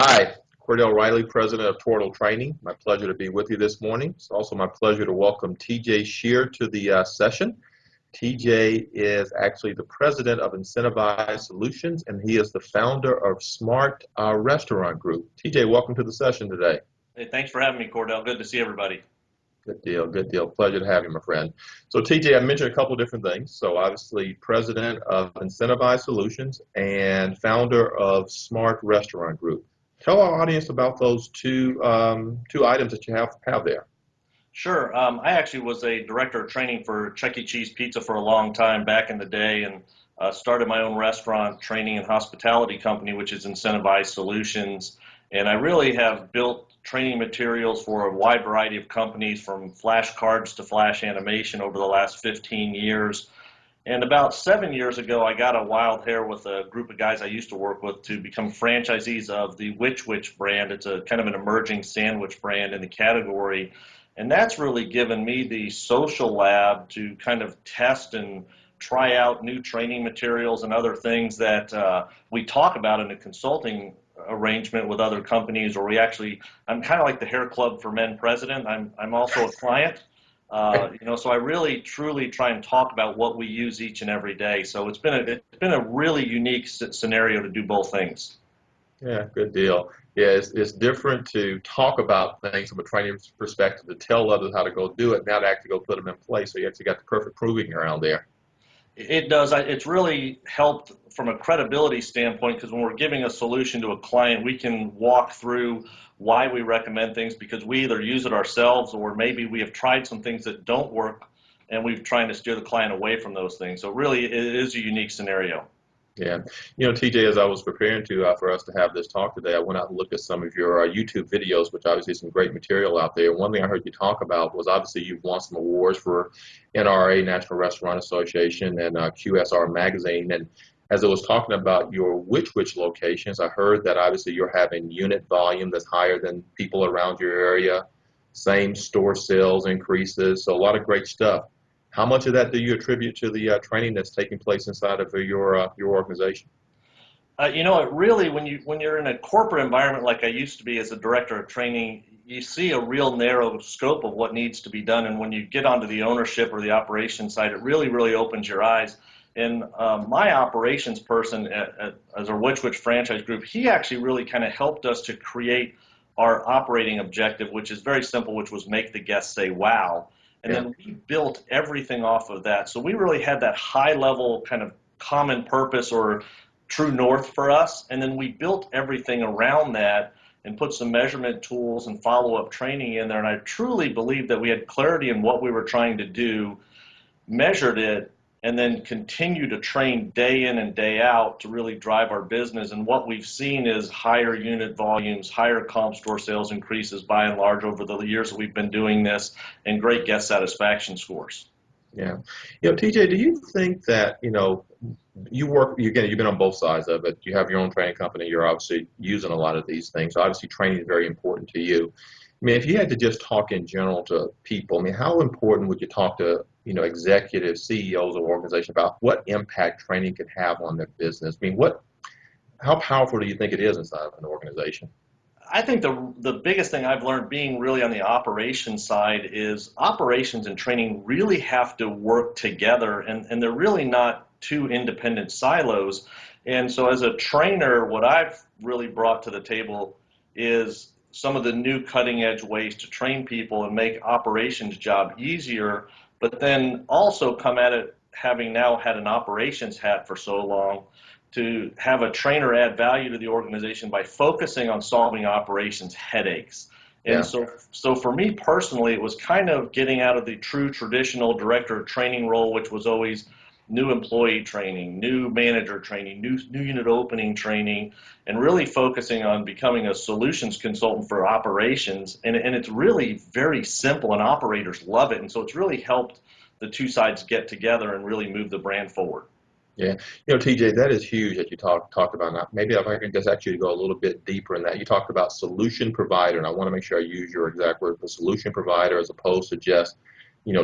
Hi, Cordell Riley, President of Tortal Training. My pleasure to be with you this morning. It's also my pleasure to welcome TJ Schier to the session. TJ is actually the president of Incentivized Solutions, and he is the founder of Smart Restaurant Group. TJ, welcome to the session today. Hey, thanks for having me, Cordell. Good to see everybody. Good deal, good deal. Pleasure to have you, my friend. So, TJ, I mentioned a couple of different things. So, obviously, president of Incentivized Solutions and founder of Smart Restaurant Group. Tell our audience about those two items that you have there. Sure. I actually was a director of training for Chuck E. Cheese Pizza for a long time back in the day and started my own restaurant training and hospitality company, which is Incentivized Solutions. And I really have built training materials for a wide variety of companies from flashcards to flash animation over the last 15 years. And about 7 years ago, I got a wild hair with a group of guys I used to work with to become franchisees of the Which brand. It's a kind of an emerging sandwich brand in the category. And that's really given me the social lab to kind of test and try out new training materials and other things that we talk about in a consulting arrangement with other companies, or I'm kind of like the hair club for men president. I'm also a client. So I really truly try and talk about what we use each and every day. So it's been a really unique scenario to do both things. Yeah, good deal. Yeah, it's different to talk about things from a training perspective, to tell others how to go do it, now to actually go put them in place. So you actually got the perfect proving ground there. It does. It's really helped from a credibility standpoint because when we're giving a solution to a client, we can walk through why we recommend things because we either use it ourselves or maybe we have tried some things that don't work and we've trying to steer the client away from those things. So really, it is a unique scenario. Yeah. TJ, as I was preparing for us to have this talk today, I went out and looked at some of your YouTube videos, which obviously is some great material out there. One thing I heard you talk about was obviously you've won some awards for NRA, National Restaurant Association, and QSR Magazine. And as I was talking about your which locations, I heard that obviously you're having unit volume that's higher than people around your area, same store sales increases, so a lot of great stuff. How much of that do you attribute to the training that's taking place inside of your organization? It really when you're in a corporate environment like I used to be as a director of training, you see a real narrow scope of what needs to be done. And when you get onto the ownership or the operations side, it really opens your eyes. And my operations person as our Which franchise group, he actually really kind of helped us to create our operating objective, which is very simple, which was make the guests say wow. And Yeah. then we built everything off of that. So we really had that high level kind of common purpose or true north for us. And then we built everything around that and put some measurement tools and follow-up training in there. And I truly believe that we had clarity in what we were trying to do, measured it, and then continue to train day in and day out to really drive our business. And what we've seen is higher unit volumes, higher comp store sales increases by and large over the years that we've been doing this, and great guest satisfaction scores. Yeah. TJ, do you think that, you've been on both sides of it. You have your own training company. You're obviously using a lot of these things. So obviously training is very important to you. I mean, if you had to just talk in general to people, I mean, how important would you talk to, executives, CEOs of organizations about what impact training can have on their business? I mean, how powerful do you think it is inside of an organization? I think the biggest thing I've learned being really on the operations side is operations and training really have to work together, and they're really not two independent silos. And so as a trainer, what I've really brought to the table is some of the new cutting edge ways to train people and make operations job easier, but then also come at it having now had an operations hat for so long to have a trainer add value to the organization by focusing on solving operations headaches. And Yeah. so for me personally, it was kind of getting out of the true traditional director of training role, which was always new employee training, new manager training, new unit opening training, and really focusing on becoming a solutions consultant for operations. And it's really very simple, and operators love it. And so it's really helped the two sides get together and really move the brand forward. Yeah, TJ, that is huge that you talked about. Now, maybe if I can just actually go a little bit deeper in that, you talked about solution provider, and I want to make sure I use your exact word, the solution provider, as opposed to just,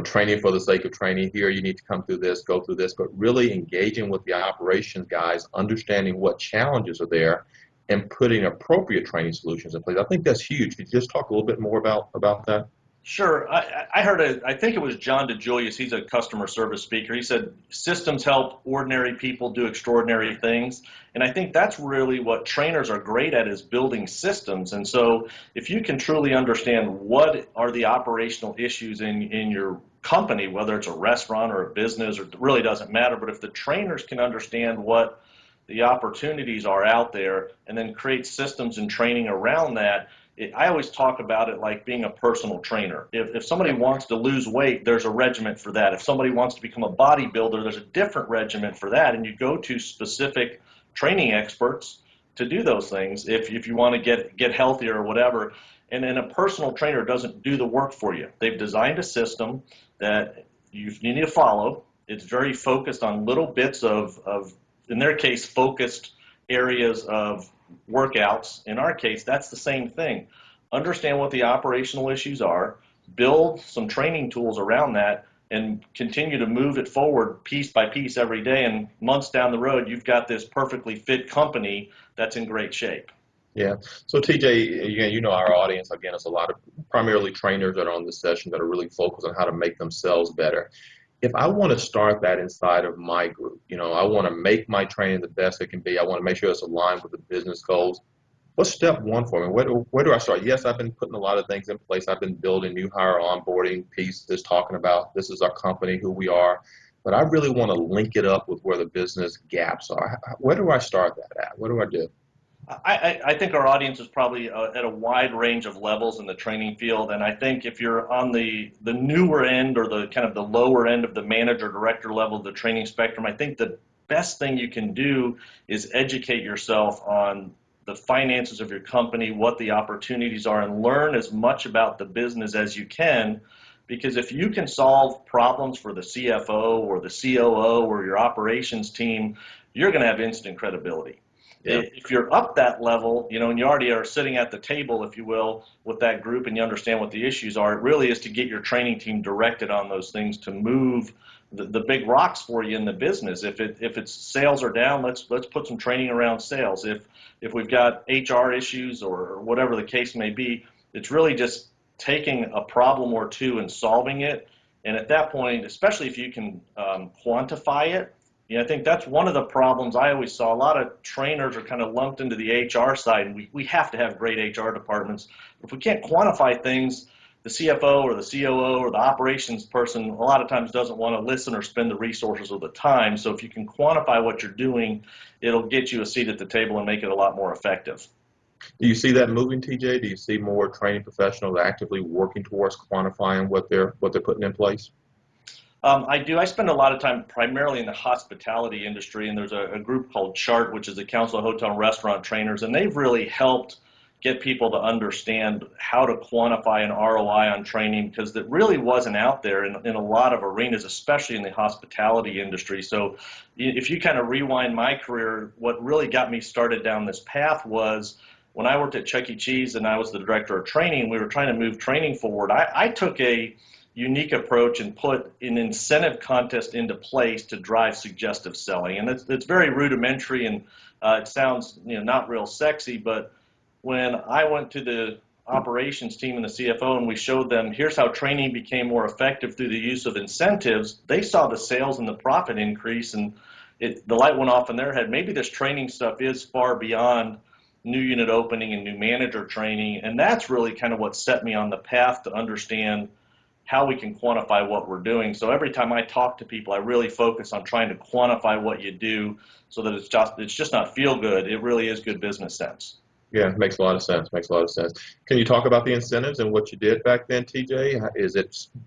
training for the sake of training. Here, you need to come through this, go through this, but really engaging with the operations guys, understanding what challenges are there, and putting appropriate training solutions in place. I think that's huge. Could you just talk a little bit more about that? Sure. I heard I think it was John DeJulius. He's a customer service speaker. He said systems help ordinary people do extraordinary things. And I think that's really what trainers are great at, is building systems. And so if you can truly understand what are the operational issues in your company, whether it's a restaurant or a business, or it really doesn't matter, but if the trainers can understand what the opportunities are out there and then create systems and training around that, I always talk about it like being a personal trainer. If somebody wants to lose weight, there's a regiment for that. If somebody wants to become a bodybuilder, there's a different regiment for that. And you go to specific training experts to do those things if you want to get healthier or whatever. And then a personal trainer doesn't do the work for you. They've designed a system that you need to follow. It's very focused on little bits of in their case, focused areas of workouts. In our case, that's the same thing. Understand what the operational issues are, build some training tools around that, and continue to move it forward piece by piece every day. And months down the road, you've got this perfectly fit company that's in great shape. Yeah. So TJ, again, you know our audience, again, it's a lot of primarily trainers that are on this session that are really focused on how to make themselves better. If I want to start that inside of my group, I want to make my training the best it can be. I want to make sure it's aligned with the business goals. What's step one for me? Where do I start? Yes, I've been putting a lot of things in place. I've been building new hire onboarding pieces, talking about this is our company, who we are. But I really want to link it up with where the business gaps are. Where do I start that at? What do I do? I think our audience is probably at a wide range of levels in the training field, and I think if you're on the newer end or the kind of the lower end of the manager director level of the training spectrum, I think the best thing you can do is educate yourself on the finances of your company, what the opportunities are, and learn as much about the business as you can. Because if you can solve problems for the CFO or the COO or your operations team, you're going to have instant credibility. Yeah. If you're up that level, and you already are sitting at the table, if you will, with that group, and you understand what the issues are, it really is to get your training team directed on those things to move the big rocks for you in the business. If it's sales are down, let's put some training around sales. If we've got HR issues or whatever the case may be, it's really just taking a problem or two and solving it. And at that point, especially if you can quantify it, I think that's one of the problems I always saw. A lot of trainers are kind of lumped into the HR side, and we have to have great HR departments. If we can't quantify things, the CFO or the COO or the operations person a lot of times doesn't want to listen or spend the resources or the time. So if you can quantify what you're doing, it'll get you a seat at the table and make it a lot more effective. Do you see that moving, TJ? Do you see more training professionals actively working towards quantifying what they're putting in place? I do. I spend a lot of time primarily in the hospitality industry, and there's a group called CHART, which is the Council of Hotel and Restaurant Trainers, and they've really helped get people to understand how to quantify an ROI on training, because that really wasn't out there in a lot of arenas, especially in the hospitality industry. So if you kind of rewind my career, what really got me started down this path was when I worked at Chuck E. Cheese and I was the director of training. We were trying to move training forward. I took a unique approach and put an incentive contest into place to drive suggestive selling. And it's very rudimentary, and it sounds not real sexy, but when I went to the operations team and the CFO and we showed them here's how training became more effective through the use of incentives, they saw the sales and the profit increase, and the light went off in their head. Maybe this training stuff is far beyond new unit opening and new manager training, and that's really kind of what set me on the path to understand how we can quantify what we're doing. So every time I talk to people, I really focus on trying to quantify what you do so that it's just not feel good. It really is good business sense. Yeah, it makes a lot of sense. Makes a lot of sense. Can you talk about the incentives and what you did back then, TJ?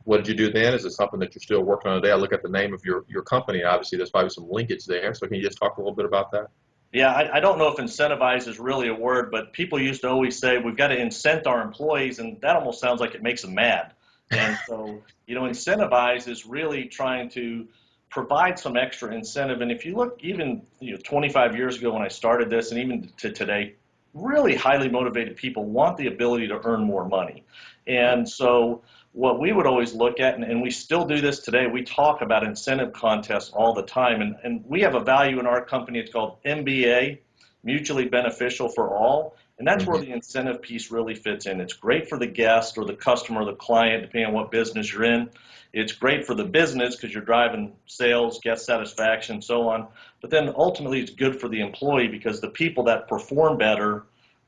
What did you do then? Is it something that you're still working on today? I look at the name of your company. Obviously, there's probably some linkage there. So can you just talk a little bit about that? Yeah, I don't know if incentivize is really a word, but people used to always say we've got to incent our employees, and that almost sounds like it makes them mad. And so, incentivize is really trying to provide some extra incentive. And if you look even 25 years ago when I started this, and even to today, really highly motivated people want the ability to earn more money. And so what we would always look at, and we still do this today, we talk about incentive contests all the time. And we have a value in our company. It's called MBA, mutually beneficial for all. And that's where Hmm. the incentive piece really fits in. It's great for the guest or the customer or the client, depending on what business you're in. It's great for the business because you're driving sales, guest satisfaction, so on. But then ultimately, it's good for the employee because the people that perform better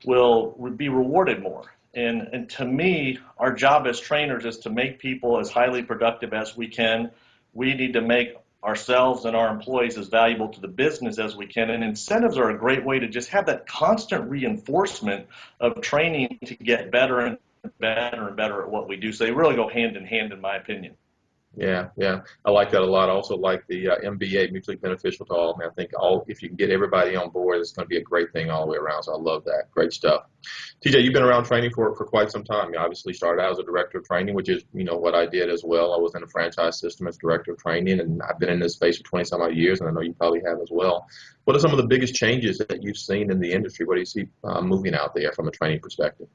will be rewarded more. And to me, our job as trainers is to make people as highly productive as we can. We need to make ourselves and our employees as valuable to the business as we can. And incentives are a great way to just have that constant reinforcement of training to get better and better and better at what we do. So they really go hand in hand, in my opinion. Yeah, yeah, I like that a lot. I also like the MBA, mutually beneficial to all. I think all if you can get everybody on board, it's going to be a great thing all the way around. So I love that. Great stuff. TJ, you've been around training for quite some time. You obviously started out as a director of training, which is what I did as well. I was in a franchise system as director of training, and I've been in this space for 20 some odd years, and I know you probably have as well. What are some of the biggest changes that you've seen in the industry? What do you see moving out there from a training perspective?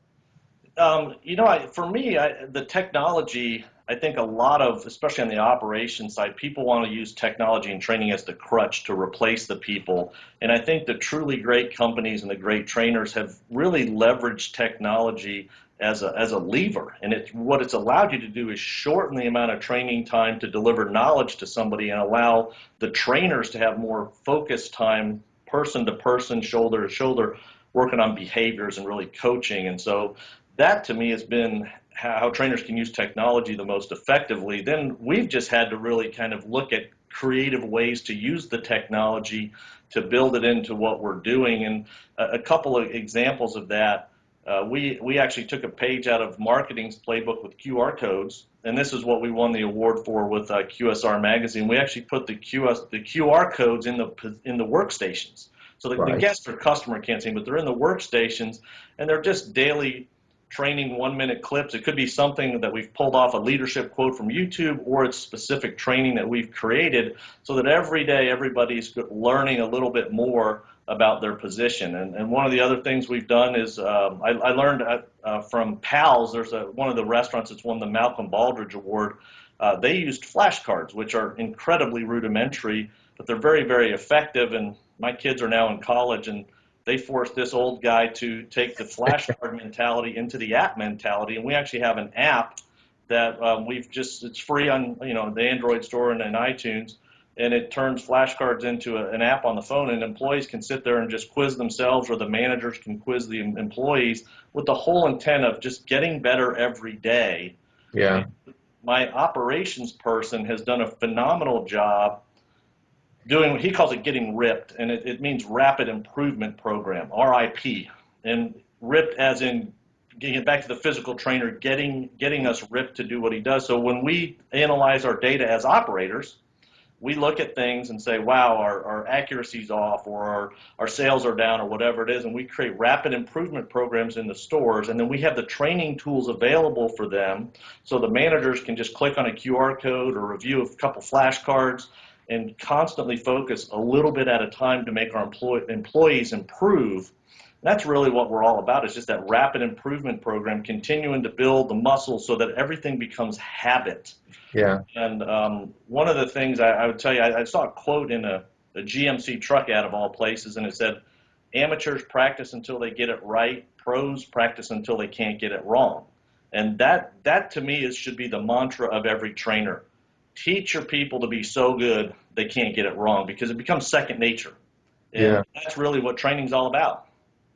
For me, the technology, I think a lot of, especially on the operations side, people want to use technology and training as the crutch to replace the people. And I think the truly great companies and the great trainers have really leveraged technology as a lever. And what it's allowed you to do is shorten the amount of training time to deliver knowledge to somebody and allow the trainers to have more focused time, person to person, shoulder to shoulder, working on behaviors and really coaching. And so that to me has been how trainers can use technology the most effectively. Then we've just had to really kind of look at creative ways to use the technology to build it into what we're doing. And a couple of examples of that, we actually took a page out of marketing's playbook with QR codes, and this is what we won the award for with QSR magazine. We actually put the QR codes in the workstations. So the Right. guest or customer can't see them, but they're in the workstations, and they're just daily training 1 minute clips. It could be something that we've pulled off a leadership quote from YouTube, or it's specific training that we've created so that every day everybody's learning a little bit more about their position. And one of the other things we've done is I learned from PALS, there's one of the restaurants that's won the Malcolm Baldrige Award. They used flashcards, which are incredibly rudimentary, but they're very, very effective. And my kids are now in college, and they forced this old guy to take the flashcard mentality into the app mentality. And we actually have an app that it's free on the Android store and in iTunes, and it turns flashcards into an app on the phone, and employees can sit there and just quiz themselves, or the managers can quiz the employees, with the whole intent of just getting better every day. Yeah. My operations person has done a phenomenal job doing what he calls it getting ripped, and it means rapid improvement program, RIP, and ripped as in getting back to the physical trainer, getting us ripped to do what he does. So when we analyze our data as operators, we look at things and say, wow, our accuracy's off, or our sales are down, or whatever it is, and we create rapid improvement programs in the stores, and then we have the training tools available for them, so the managers can just click on a QR code or review a couple flashcards and constantly focus a little bit at a time to make our employees improve. That's really what we're all about, is just that rapid improvement program, continuing to build the muscle so that everything becomes habit. Yeah. And one of the things I would tell you, I saw a quote in a GMC truck ad of all places, and it said, amateurs practice until they get it right, pros practice until they can't get it wrong. And that to me should be the mantra of every trainer. Teach your people to be so good they can't get it wrong, because it becomes second nature. And Yeah. that's really what training's all about.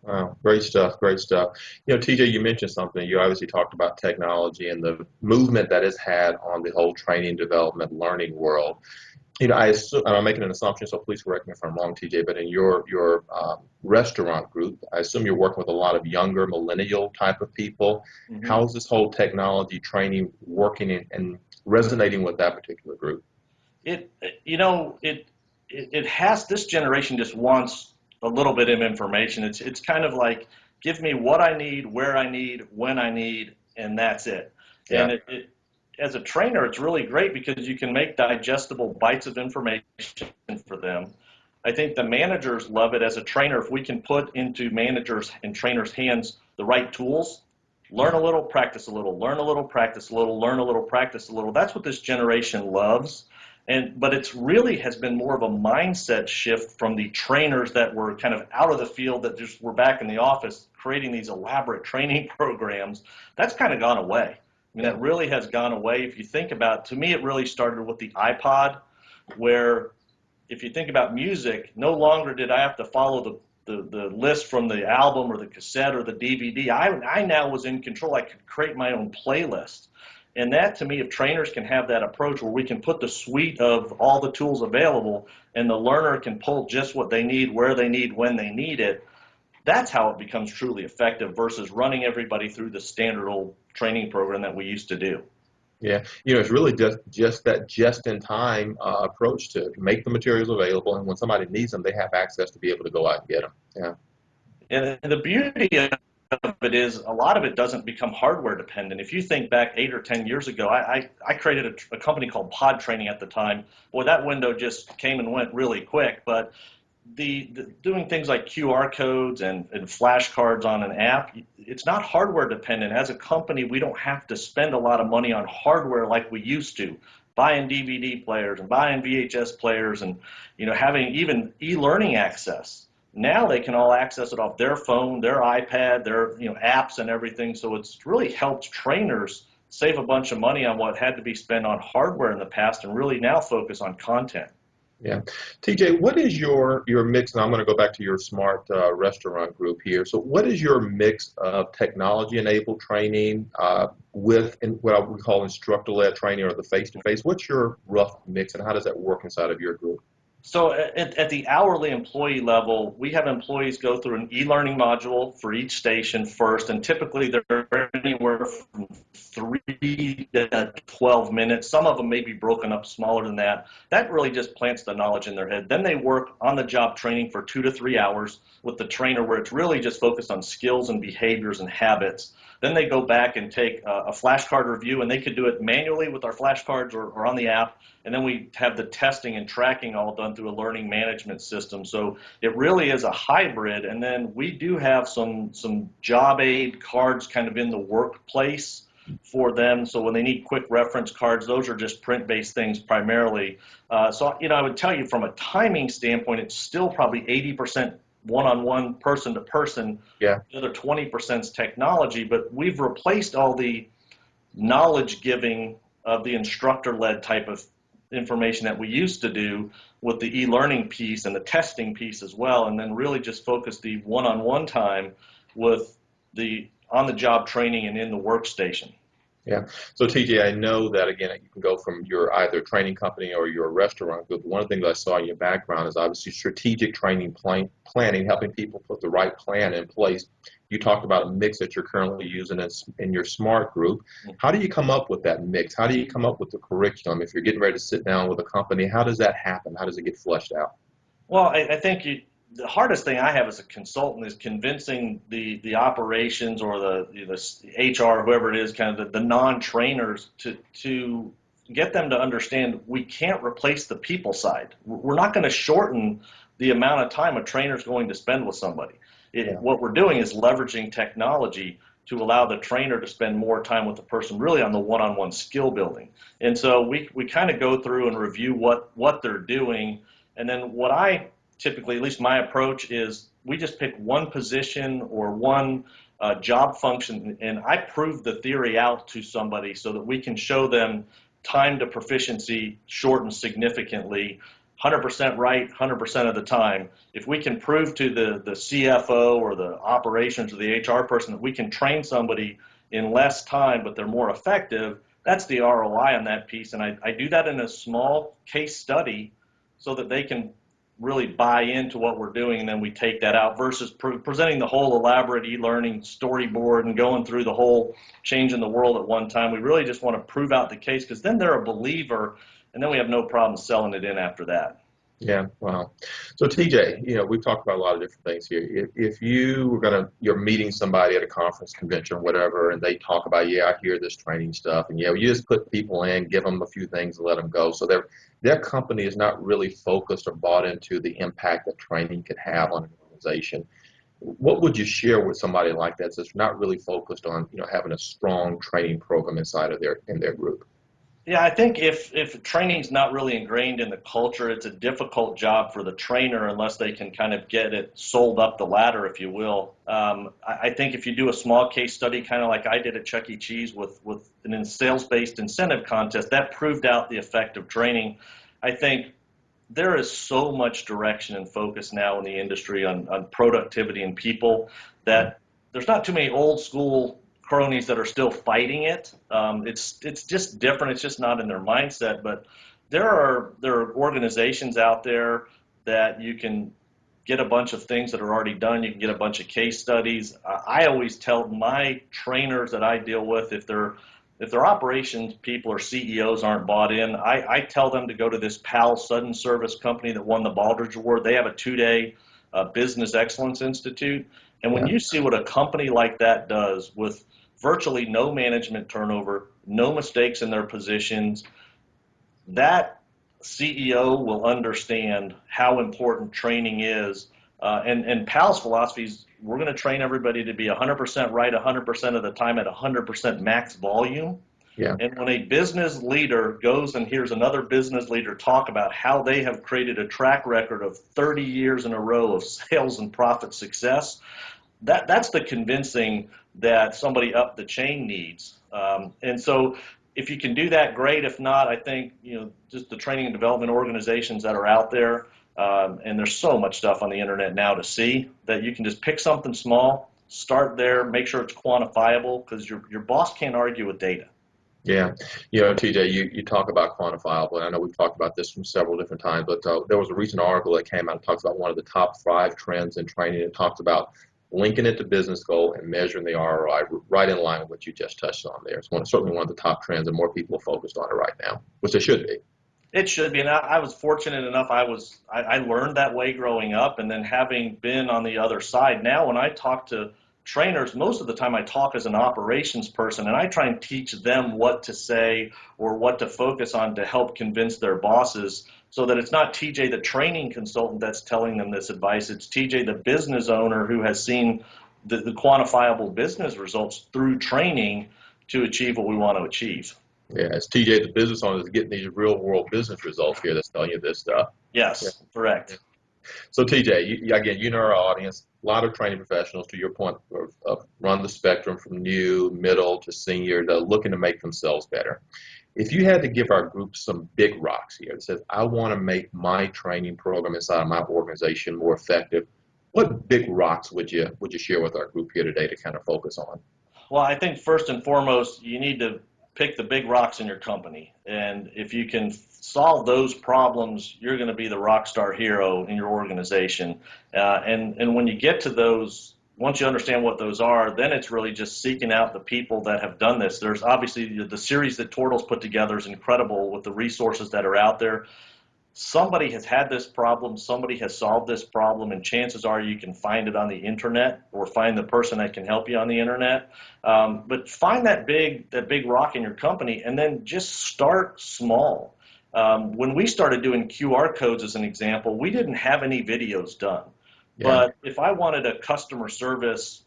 Wow, great stuff, great stuff. TJ, you mentioned something. You obviously talked about technology and the movement that it's had on the whole training, development, learning world. I assume, and I'm making an assumption, so please correct me if I'm wrong, TJ, but in your restaurant group, I assume you're working with a lot of younger millennial type of people. Hmm. How is this whole technology training working and resonating with that particular group? It, you know, it has, this generation just wants a little bit of information. It's kind of like, give me what I need, where I need, when I need, and that's it. Yeah, And as a trainer, it's really great because you can make digestible bites of information for them. I think the managers love it as a trainer if we can put into managers and trainers' hands the right tools. Learn a little, practice a little, learn a little, practice a little, learn a little, practice a little. That's what this generation loves. But it's really has been more of a mindset shift from the trainers that were kind of out of the field that just were back in the office creating these elaborate training programs. That's kind of gone away. I mean, Yeah. that really has gone away. If you think about, to me, it really started with the iPod, where if you think about music, no longer did I have to follow the list from the album or the cassette or the DVD. I now was in control. I could create my own playlist. And that, to me, if trainers can have that approach where we can put the suite of all the tools available and the learner can pull just what they need, where they need, when they need it, that's how it becomes truly effective versus running everybody through the standard old training program that we used to do. Yeah, it's really just that just-in-time approach to make the materials available, and when somebody needs them, they have access to be able to go out and get them. Yeah, And the beauty of it is a lot of it doesn't become hardware dependent. If you think back 8 or 10 years ago, I created a company called Pod Training at the time. Boy, that window just came and went really quick. But the doing things like QR codes and flashcards on an app, it's not hardware dependent. As a company, we don't have to spend a lot of money on hardware like we used to, buying DVD players and buying VHS players and having even e-learning access. Now they can all access it off their phone, their iPad, their apps and everything. So it's really helped trainers save a bunch of money on what had to be spent on hardware in the past and really now focus on content. yeah. TJ, what is your mix? And I'm going to go back to your smart restaurant group here. So, what is your mix of technology-enabled training with what I would call instructor-led training or the face-to-face? What's your rough mix, and how does that work inside of your group? So at the hourly employee level, we have employees go through an e-learning module for each station first, and typically they're anywhere from 3 to 12 minutes. Some of them may be broken up smaller than that. That really just plants the knowledge in their head. Then they work on the job training for 2 to 3 hours with the trainer where it's really just focused on skills and behaviors and habits. Then they go back and take a flashcard review, and they could do it manually with our flashcards or on the app. And then we have the testing and tracking all done through a learning management system. So it really is a hybrid. And then we do have some job aid cards kind of in the workplace for them. So when they need quick reference cards, those are just print-based things primarily. I would tell you from a timing standpoint, it's still probably 80% one-on-one, person-to-person. Yeah, The other 20% is technology, but we've replaced all the knowledge giving of the instructor led type of information that we used to do with the e-learning piece and the testing piece as well, and then really just focus the one-on-one time with the on the job training and in the workstation. yeah. So TJ, I know that again, you can go from your either training company or your restaurant group. One of the things I saw in your background is obviously strategic training planning, helping people put the right plan in place. You talked about a mix that you're currently using in your smart group. How do you come up with that mix? How do you come up with the curriculum? If you're getting ready to sit down with a company, how does that happen? How does it get fleshed out? Well, I think the hardest thing I have as a consultant is convincing the operations or the HR, whoever it is, kind of the non-trainers to get them to understand we can't replace the people side. We're not going to shorten the amount of time a trainer is going to spend with somebody. Yeah. What we're doing is leveraging technology to allow the trainer to spend more time with the person really on the one-on-one skill building. And so we kind of go through and review what they're doing. And then what I typically, at least my approach is we just pick one position or one job function, and I prove the theory out to somebody so that we can show them time to proficiency shortened significantly, 100% right, 100% of the time. If we can prove to the CFO or the operations or the HR person that we can train somebody in less time, but they're more effective, that's the ROI on that piece. And I do that in a small case study so that they can really buy into what we're doing, and then we take that out versus presenting the whole elaborate e-learning storyboard and going through the whole changing the world at one time. We really just want to prove out the case because then they're a believer, and then we have no problem selling it in after that. Yeah, wow. So TJ, we've talked about a lot of different things here. If you were you're meeting somebody at a conference, convention, whatever, and they talk about, yeah, I hear this training stuff, and you just put people in, give them a few things, and let them go. So their company is not really focused or bought into the impact that training could have on an organization. What would you share with somebody like that that's not really focused on, having a strong training program inside of in their group? Yeah, I think if training's not really ingrained in the culture, it's a difficult job for the trainer unless they can kind of get it sold up the ladder, if you will. I think if you do a small case study, kind of like I did at Chuck E. Cheese with an sales-based incentive contest, that proved out the effect of training. I think there is so much direction and focus now in the industry on productivity and people that there's not too many old school cronies that are still fighting it. It's just different. It's just not in their mindset. But there are organizations out there that you can get a bunch of things that are already done. You can get a bunch of case studies. I always tell my trainers that I deal with if their operations people or CEOs aren't bought in, I tell them to go to this PAL Sudden Service company that won the Baldrige Award. They have a 2-day Business Excellence Institute. And when Yeah. you see what a company like that does with virtually no management turnover, no mistakes in their positions, that CEO will understand how important training is. And PAL's philosophy is we're going to train everybody to be 100% right 100% of the time at 100% max volume. Yeah. And when a business leader goes and hears another business leader talk about how they have created a track record of 30 years in a row of sales and profit success, that's the convincing that somebody up the chain needs. And so if you can do that, great. If not, I think just the training and development organizations that are out there, and there's so much stuff on the internet now to see that you can just pick something small, start there, make sure it's quantifiable because your boss can't argue with data. Yeah, TJ, you talk about quantifiable, and I know we've talked about this from several different times, but there was a recent article that came out that talks about one of the top 5 trends in training. It talks about linking it to business goal and measuring the ROI, right in line with what you just touched on there. It's certainly one of the top trends, and more people are focused on it right now, which they should be. It should be, and I was fortunate enough. I learned that way growing up, and then having been on the other side. Now, when I talk to trainers, most of the time I talk as an operations person, and I try and teach them what to say or what to focus on to help convince their bosses, so that it's not TJ the training consultant that's telling them this advice. It's TJ the business owner who has seen the quantifiable business results through training to achieve what we want to achieve. Yeah, it's TJ, the business owner, is getting these real world business results here that's telling you this stuff. Yeah. Yes, correct. So TJ, again, you know our audience, a lot of training professionals, to your point, run the spectrum from new, middle to senior, to looking to make themselves better. If you had to give our group some big rocks here that says, I want to make my training program inside of my organization more effective, what big rocks would you share with our group here today to kind of focus on? Well, I think first and foremost, you need to pick the big rocks in your company. And if you can solve those problems, you're going to be the rock star hero in your organization. And when you get to those, once you understand what those are, then it's really just seeking out the people that have done this. There's obviously the series that Tortles put together is incredible with the resources that are out there. Somebody has had this problem, somebody has solved this problem, and chances are you can find it on the internet or find the person that can help you on the internet. But find that big rock in your company, and then just start small. When we started doing QR codes as an example, we didn't have any videos done. Yeah. But if I wanted a customer service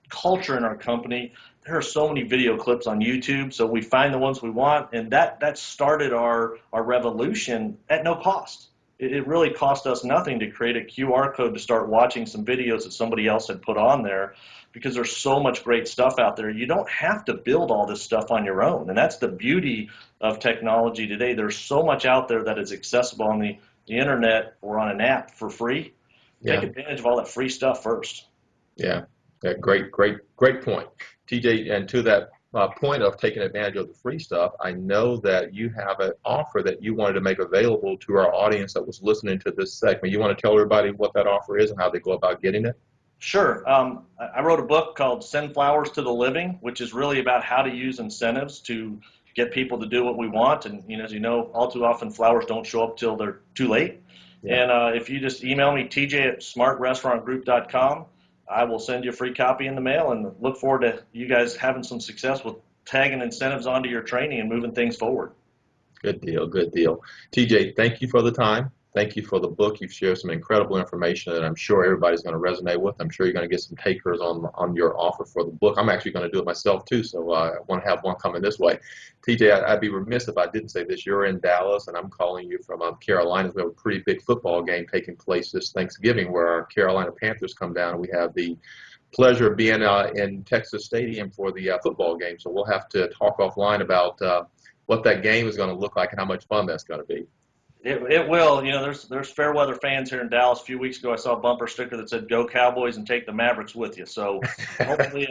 culture in our company, there are so many video clips on YouTube, so we find the ones we want, and that started our revolution at no cost. It really cost us nothing to create a QR code to start watching some videos that somebody else had put on there, because there's so much great stuff out there. You don't have to build all this stuff on your own, and that's the beauty of technology today. There's so much out there that is accessible on the internet or on an app for free. Take Yeah. advantage of all that free stuff first. Yeah, yeah, great point, TJ. And to that point of taking advantage of the free stuff, I know that you have an offer that you wanted to make available to our audience that was listening to this segment. You want to tell everybody what that offer is and how they go about getting it? Sure. I wrote a book called Send Flowers to the Living, which is really about how to use incentives to get people to do what we want. And as you know, all too often flowers don't show up till they're too late. Yeah, And if you just email me, tj@smartrestaurantgroup.com, I will send you a free copy in the mail, and look forward to you guys having some success with tagging incentives onto your training and moving things forward. good deal, good deal. TJ, thank you for the time. Thank you for the book. You've shared some incredible information that I'm sure everybody's going to resonate with. I'm sure you're going to get some takers on your offer for the book. I'm actually going to do it myself too, so I want to have one coming this way. TJ, I'd be remiss if I didn't say this. You're in Dallas, and I'm calling you from Carolina. We have a pretty big football game taking place this Thanksgiving where our Carolina Panthers come down, and we have the pleasure of being in Texas Stadium for the football game. So we'll have to talk offline about what that game is going to look like and how much fun that's going to be. It will. There's fair weather fans here in Dallas. A few weeks ago, I saw a bumper sticker that said "Go Cowboys and take the Mavericks with you." So hopefully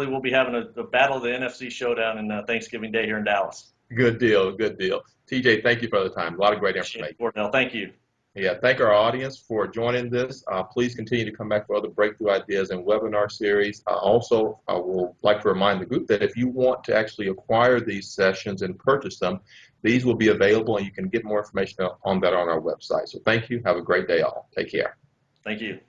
we'll be having a battle of the NFC showdown in Thanksgiving Day here in Dallas. Good deal, good deal. TJ, thank you for the time. A lot of great Appreciate information. it, Cordell. Thank you. Yeah, thank our audience for joining this. Please continue to come back for other breakthrough ideas and webinar series. Also, I will like to remind the group that if you want to actually acquire these sessions and purchase them, these will be available and you can get more information on that on our website. So thank you. Have a great day all. Take care. Thank you.